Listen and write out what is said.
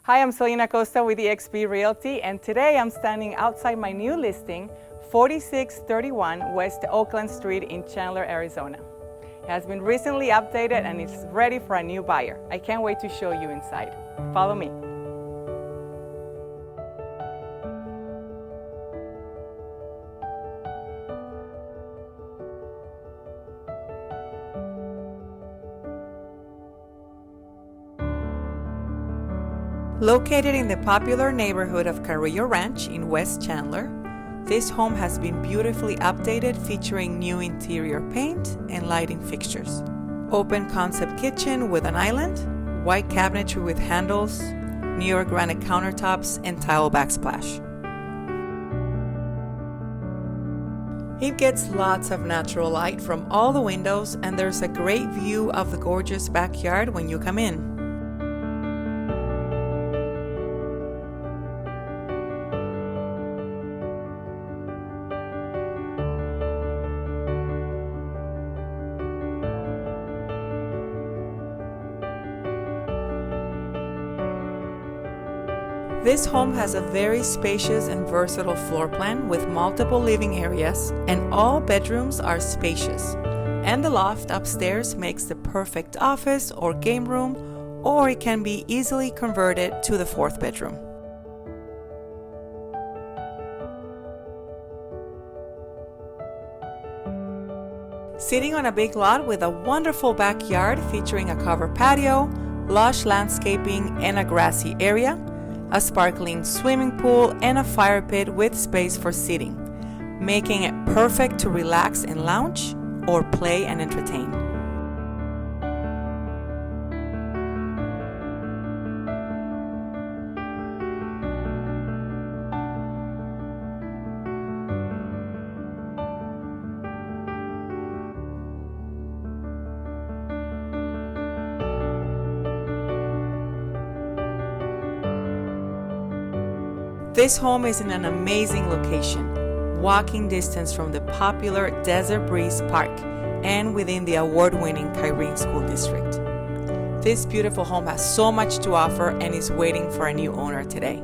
Hi, I'm Celina Acosta with eXp Realty, and today I'm standing outside my new listing, 4631 West Oakland Street in Chandler, Arizona. It has been recently updated and it's ready for a new buyer. I can't wait to show you inside. Follow me. Located in the popular neighborhood of Kyrene Ranch in West Chandler, this home has been beautifully updated, featuring new interior paint and lighting fixtures. Open concept kitchen with an island, white cabinetry with handles, New York granite countertops, and tile backsplash. It gets lots of natural light from all the windows, and there's a great view of the gorgeous backyard when you come in. This home has a very spacious and versatile floor plan with multiple living areas, and all bedrooms are spacious. And the loft upstairs makes the perfect office or game room, or it can be easily converted to the fourth bedroom. Sitting on a big lot with a wonderful backyard featuring a covered patio, lush landscaping, and a grassy area, a sparkling swimming pool, and a fire pit with space for seating, making it perfect to relax and lounge or play and entertain. This home is in an amazing location, walking distance from the popular Desert Breeze Park and within the award-winning Kyrene School District. This beautiful home has so much to offer and is waiting for a new owner today.